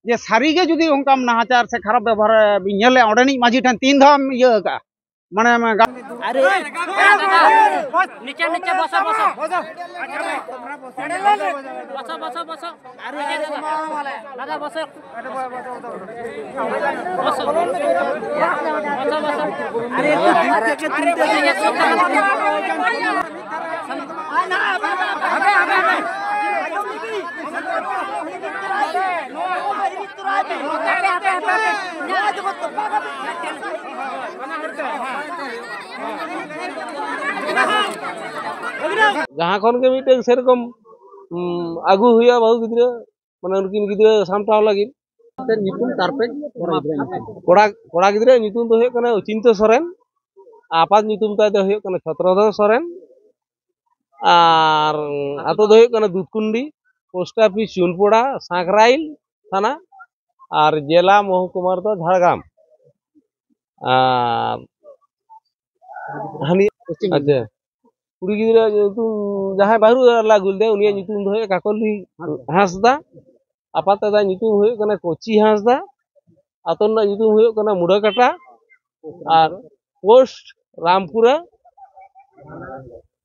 जे सारी के जुदी उनकाम नाहाचार से खराब व्यवहार बिनेले ओडनी माझी ठन 3 धाम इया का माने अरे नीचे नीचे बसो बसो बसो बसो बसो अरे लगा बसो बसो बसो अरे जहाँ खन के मिटे सेरकम आगू हुआ बहु गिद्रा माने उनकिन गिद्रा सामटाव लगी कोड़ा गिद्रा नितुम तो हुए कना चिंता सोरेन आपात नितुम ताय दो हुए कना छत्रधर सोरेन और आतो दो हुए कना दूधकुंडी पोस्ट ऑफिस चुनपोड़ा सांकराइल थाना और जिला महकुमार तो झाड़ग्राम हानि अच्छा कुड़ी गिद्रा जहाँ बाहरु लागुल दे उनिया नितुम दो काकली हांसदा आपात दा नितुम हुए कना कोची हांसदा आतन ना नितुम हुए कना मुड़ाकाटा और पोस्ट रामपुरा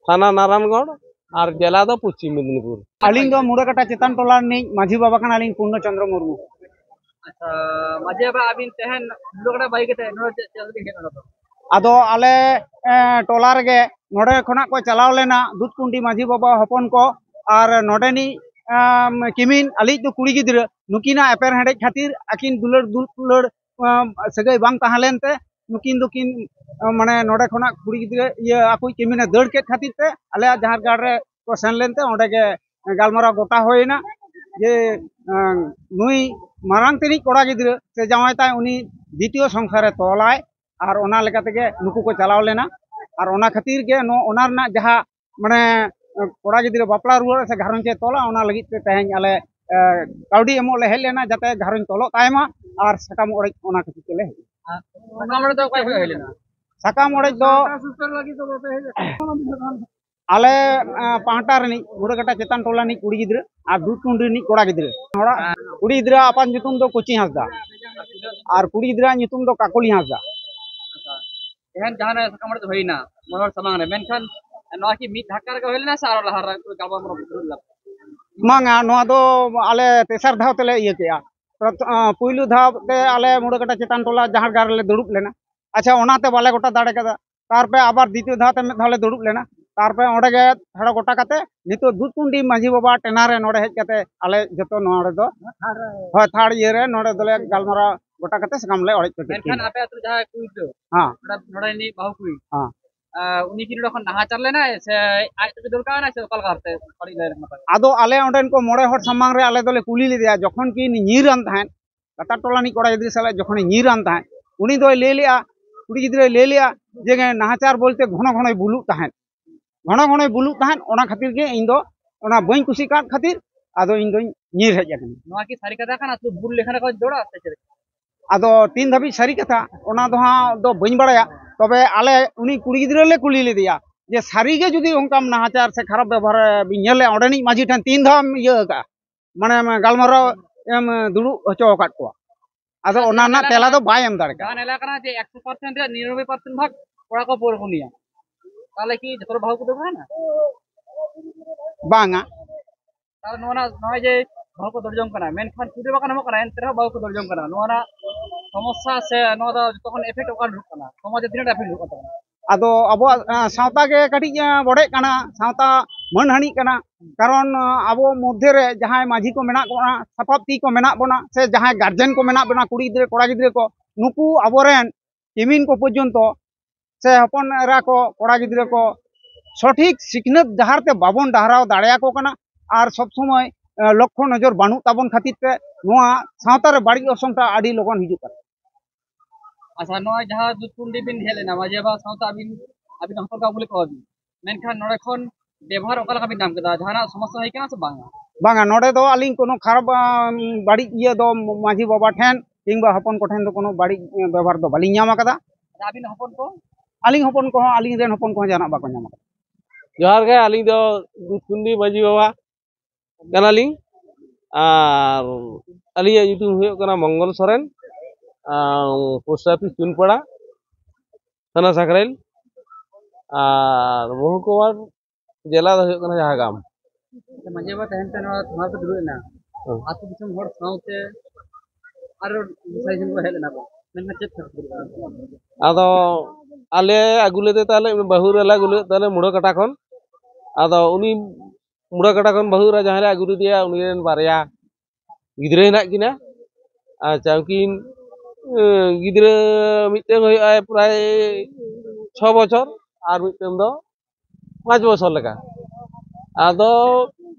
थाना नारायणगढ़ और जिला दो पश्चिम मेदिनीपुर अलिंग दो मुड़ाकाटा चेतन टोला नि माझी बाबा कना अलिंग पूर्ण चंद्र मुर्मू अच्छा माझी बाबा अबिन तहन लोगड़ा बाई के नो चलबी हेन आदो आले टोला रगे नोडे खना को चलाव लेना दूधकुंडी माझी बाबा हपन को और नोडेनी किमिन अली दो कुड़ी गिद्रा नुकिना एपेर हेडे खातिर आकिन दुलड़ दुलड़ सगै बांग ताहलेनते नुकिन दुकिन माने नोडे खना कुड़ी गिद्रा ये आकुई किमिने दड़ के खातिर ते आले जहार गाड़ रे को सेन लेनते ओंडे के गालमारा गोटा होइना जे नुई मारांग तेनी कोड़ा गिद्रा से जावाय ताय उनी द्वितीय संसारे तोलाय और ओना लेका तेगे नुकु को चलाव लेना और ओना खातिर के नो ओना रना जहा माने कोड़ा गिद्रा बापला रुआर से घरन चे तोला ओना लगित ते तहेन आले काउडी एमो ले हेल लेना जाते घरन तोलो तायमा और सकाम ओड़े ओना खातिर के ले सकाम ओड़े तो काय हेलेना सकाम ओड़े दो आले पाहटा रनी मुड़ाकाटा चेतन टोला नि कुड़ी गिद्रा और दूधकुंडी नि कोड़ा गिद्रा होड़ा कुड़ी गिद्रा अपन nyutum दो कोची हांसदा और कुड़ी गिद्रा nyutum दो काकोली हांसदा एहन जहां सकाम ओड़े तो होइना मोहर समांग रे मेनखान नवा की मिट ढाकार के होइना सार लहर गाबा मरो बुला मांगा नवा दो आले तेसर धाव तेले इया केया पुइलु धाव ते आले मुड़ाकाटा चेतन टोला जहां गार ले दुड़ुब लेना अच्छा ओनाते बाले गोटा दाड़े कदा तारपे आबार द्वितीय धाव ते में धाव ले दुड़ुब लेना तारपे ओंडे गे थड़ा गोटा काते नितो दूधकुंडी माझी बाबा टेनारे नोडे हेज काते आले जतो नोडे दो होय थाड़ इयरे नोडे दोले गालमारा गोटा काते सकाम ले ओड़े काते मेनखान आपे अतु जहां कुई दो हां नोडे नि बाहु कुई हां उनी की नोडे नहा चल लेना से आज तो दुलका ना से कल करते पड़ी ले रखना आदो आले ओंडेन को मोड़े हर समांग रे आले दोले कुली ले दिया जखन की नीरान थाहन कता टोला नि कोड़ा गिद्रा साले जखन नीरान थाहन उनी दोय ले लिया कुड़ी गिद्रा ले लिया जे नाहाचार बोलते घन घन बुलु थाहन घन घन बुलु थाहन ओना खातिर के इन दो ओना बई कुसी काट खातिर आदो इन दोय नीर हेज आकन नवा की सारी कथा काना तू बुल लेखन को जोड़ा से आदो 3 धाबी सारी कथा ओना दो हां दो बई बड़ाया तबे आले उनी कुड़ी गिद्रा ले कुली ले दिया जे सारी के जुदी उनकाम नाहाचार से खराब व्यवहार बिनेले ओडनी माझी ठन 3 धाम इया का माने गालमारा एम दुडु हचो काट को आदो ओना ना तेला दो बाय एम दाड़े का गान एला कना जे 100% रे 99% भाग कोड़ा को पोर कोनिया ताले की जतरो भाव को देबा ना बांगा ताले नोना नय जे भाव को दर्जम कना मेनखान कुदे बा कना कना एनते भाव को दर्जम कना नोना समस्या से नो दा तखन इफेक्ट ओका कना समाज दिना इफेक्ट होता आदो अबो सावता के कटी बड़े कना सावता मन हानि कना कारण अबो मध्य रे जहां माझी को मेना को सपाप्ति को मेना बना से जहां गार्जियन को मेना बना कुड़ी गिद्रा कोड़ा गिद्रा को नुकु अबोरेन किमिन को पर्यंतो से हपन एरा को कोड़ा गिद्रा को सठिक सिखनत जहारते बाबन डहराव दाड़िया को कना और सब समय लक्ष्य नजर बानु ताबन खातिर ते नोआ सावता रे बाड़ी असंटा आडी लगन हिजु कर अच्छा नो जहां दूधकुंडी बिन हेलेना माझे बा सावता अबिन अबिन हपन का बोले को मेनखान नोडे खन व्यवहार ओका लका बिन नाम कदा जहाना समस्या है केना से बांगा बांगा नोडे दो अलिंग कोनो खराब बाड़ी इया दो माझी बाबा ठेन किंबा हपन को ठेन दो कोनो बाड़ी व्यवहार दो बालिं नाम कदा अबिन हपन को अलिंग हपन को अलिंग रेन हपन को जाना बाको नाम जोहार गे अलिंग दो दूधकुंडी माझी बाबा कनालिंग और alia nyutum huyuk kana Mongol Soren post office Chunpara Thana Sakrail Mohukawar jela do huyuk kana Jahagam ᱢᱟᱺᱡᱷᱤ ᱵᱟᱵᱟ ᱛᱟᱦᱮᱱ ᱛᱮ ᱱᱚᱣᱟ ᱛᱷᱟᱱᱟ ᱨᱮ ᱫᱩᱲᱩᱵ ᱮᱱᱟ ᱟᱹᱛᱩ ᱫᱤᱥᱚᱢ ᱦᱚᱲ ᱥᱟᱶᱛᱮ ᱟᱨᱚ ᱥᱟᱭᱡᱤᱱ ᱠᱚ ᱦᱮᱡ ᱞᱮᱱᱟ ᱠᱚ ᱢᱮᱱᱠᱷᱟᱱ ᱪᱮᱫ ᱠᱷᱟᱹᱛᱤᱨ ado ale agulete tale bahur ala agule tale mudo kata kon ado uni mudo kata kon bahura jahale agulu dia uni ren barya gidre henak kina chamkin gidre miteng hoy ay pray 6 বছর আর miteng do 5 বছর leka ado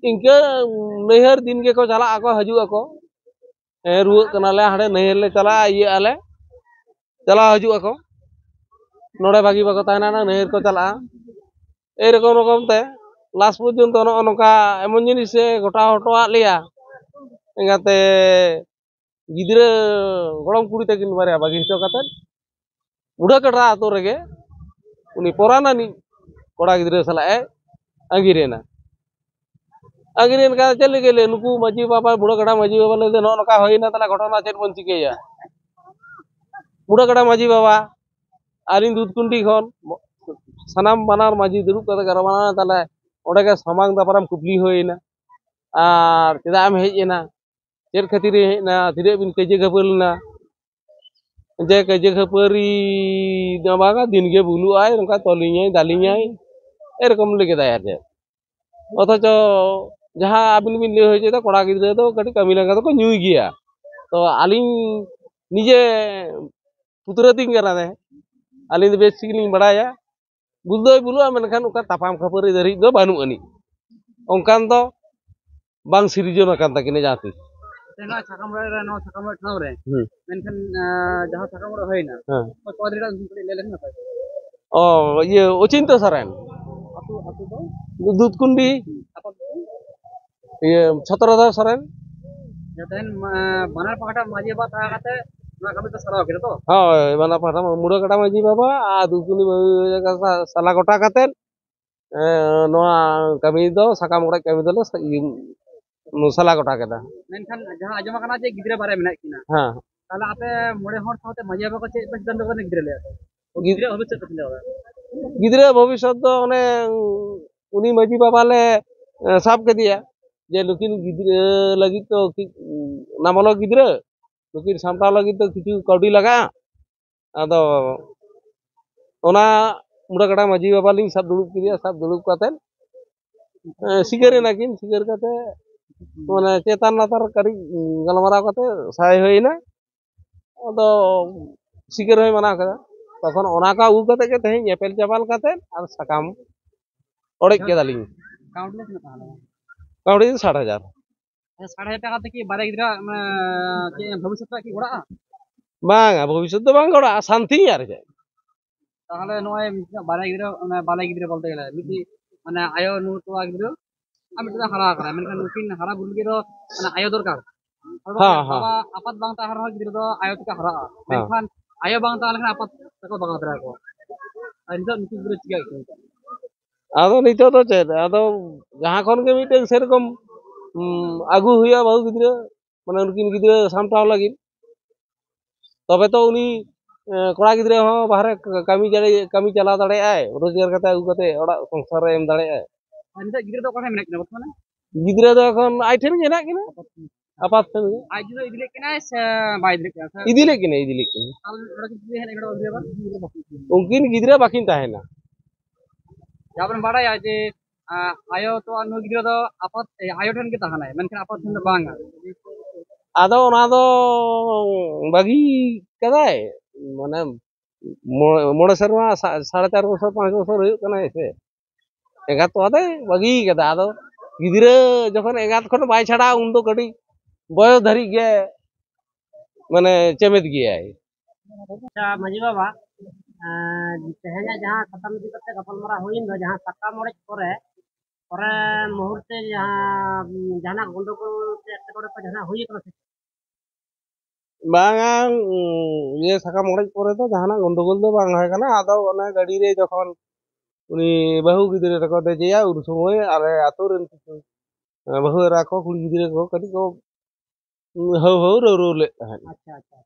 inke nehar din ge ko chala ako haju ako ruwa kanale hade nehar le chala iye ale chala haju ako node bagi bako tahena na nehar ko chala erokom te last porjonto no nongka emon jinis se gota hotoak leya engate gidre gorom kuri takin barya bagi hito katen udah kata atur rege uni porana ni kora gidre sala angirena angiren ka chale gele nuku maji baba buda kada maji baba le no noka hoina tala ghotona chet bon chikeya buda kada maji baba arin dudkundi khon sanam banar maji duruk kata garamana tala onde ke samang daparam kupli hoina ar cheda am hejena ᱪᱮᱫ ᱠᱷᱟᱹᱛᱤᱨ ᱦᱮᱡᱱᱟ ᱛᱤᱱᱟᱹᱜ ᱵᱤᱱ ᱠᱟᱹᱡᱟᱹ ᱠᱷᱟᱹᱯᱟᱹᱨᱤ ᱡᱮ ᱠᱟᱹᱡᱟᱹ ᱠᱷᱟᱹᱯᱟᱹᱨᱤ ᱫᱚ ᱵᱟᱝᱟ ᱫᱤᱱᱜᱮ ᱵᱩᱞᱩᱜᱼᱟᱭ ᱱᱚᱝᱠᱟ ᱛᱚᱞᱤᱧᱟᱭ ᱫᱟᱞᱤᱧᱟᱭ ᱮᱨᱚᱠᱚᱢ ᱞᱟᱹᱭ ᱠᱮᱫᱟᱭ ᱟᱨ ᱪᱮᱫ অথচ ᱡᱟᱦᱟᱸ ᱟᱹᱵᱤᱱ ᱵᱤᱱ ᱞᱟᱹᱭ ᱦᱚᱪᱚᱭᱮᱫᱟ ᱠᱚᱲᱟ ᱜᱤᱫᱽᱨᱟᱹ ᱫᱚ ᱠᱟᱹᱴᱤᱡ ᱠᱟᱹᱢᱤ ᱞᱟᱸᱜᱟ ᱫᱚᱠᱚ ᱧᱩᱭ ᱜᱮᱭᱟ ᱛᱚ ᱟᱹᱞᱤᱧ ᱱᱤᱡᱮ ᱯᱩᱛᱨᱟᱹᱛᱤᱧ ᱠᱟᱱᱟ ᱟᱹᱞᱤᱧ ᱫᱚ ᱵᱮᱥ ᱴᱷᱤᱠ ᱞᱤᱧ ᱵᱟᱲᱟᱭᱟ ᱵᱩᱞ ᱫᱚᱭ ᱵᱩᱞᱩᱜᱼᱟ ᱢᱮᱱᱠᱷᱟᱱ ᱚᱱᱠᱟ ᱛᱟᱯᱟᱢ ᱠᱷᱟᱹᱯᱟᱹᱨᱤ ᱫᱷᱟᱹᱨᱤᱡ ᱫᱚ ᱵᱟᱹᱱᱩᱜ ᱟᱹᱱᱤᱡ ᱚᱱᱠᱟᱱ ᱫᱚ bang sirjon akan takinnya jati. Tengah cakam raya no cakam raya tahu re. Menkan jahat cakam raya hai na. Kau tahu tidak untuk lelaki apa? Oh iya Ucinta Saren. Atu tu? Dudut kundi. Apa tu? Iya Chhatrada Saren. Ya ten banar pakata maji bapa tak kata nak kami tu salah kira tu. Oh banar pakata muda kata maji bapa dudut kundi salah kota katen. Noa kami itu sakam orang kami itu salah kota kita. Menkan jahat aja makan aja gidre bare menak kina. Kalau apa muda hor tahu te maji bapa cek pas dan dokan gidre le. Gidre habis cek tu le. Gidre bhavishyot do one uni maji bapa le sab ke dia. Je nukin gidre lagi to namalo gidre nukin samtao lagi to kichu kaudi laga ado ona muda kata maji bapa ling sab duluk katen sigare nakin sigar kate mane chetan latar kari galmarao kate sai hoina ado sigar hoy mana kada তখন ওনাকা উ কতে কে তেহি Naples চাপাল কাতে আর succumb অড়েক কে দালিং countless না তাহলে কাউড়ি 60,000 60,000 টাকা থেকে বারে গিরা কি ভবিষ্যৎটা কি গড়া বাংা ভবিষ্যৎ তো বাং গড়া শান্তি আর যায় তাহলে নয় বারে গিরা বলতে গেলে মিটি মানে আয়ো নু তো গিরা আমি তো হারা করা মেনখান উকিন হারা বুল গিরা মানে আয়ো দরকার বাবা আপাত বাং তা হারা গিরা তো আয়ো থেকে হারা মেনখান ayo bang tahu kan apa takut bang antara aku. Ini tuh mungkin berat juga gitu. Ado nito to ched ado jahan kon ke mite serokom agu huya bahu gidre mane unkin gidre samtao lagi tobe to uni kora gidre ho bahare kami chala dare ay rozgar kata agu kate orak sangsar re em dare ay Ini gidre to kone menek na botmane gidre to ekhon ai then enak kina apa then ai judo idile kina se bai idile kina al orak gidre hen ekdo dia ba unkin gidre bakin tahena jaban bada ya je ayo to anu gidre to apat ayo then ke tahana menkan apat then bang ado ona do bagi kadai mane mone serma 4.5 বছর 5 বছর হয়ে kana ese egat to ade bagi kada ado gidre jokhon egat khon bai chhada un do kadi boyo dhari ge mane chemet giyai maji baba tehnya jahan khatam di kate kapal mara hoin do jahan sakka more pore muhurte jahan jana gondokol te ekore pa jana hoye kana bang ye sakam orek pore to jahana gondogol do bang hoy kana ado ona gadi re jokhon uni bahu gidre rako dejeya ur somoy are atur bahu rako kuli gidre ko kadi ko ᱦᱟᱹᱣ ᱦᱟᱹᱣ ᱨᱟᱹᱣ ᱨᱟᱹᱣ ᱞᱮᱫ ᱛᱟᱦᱮᱸᱫ ᱟᱪᱪᱷᱟ ᱟᱪᱪᱷᱟ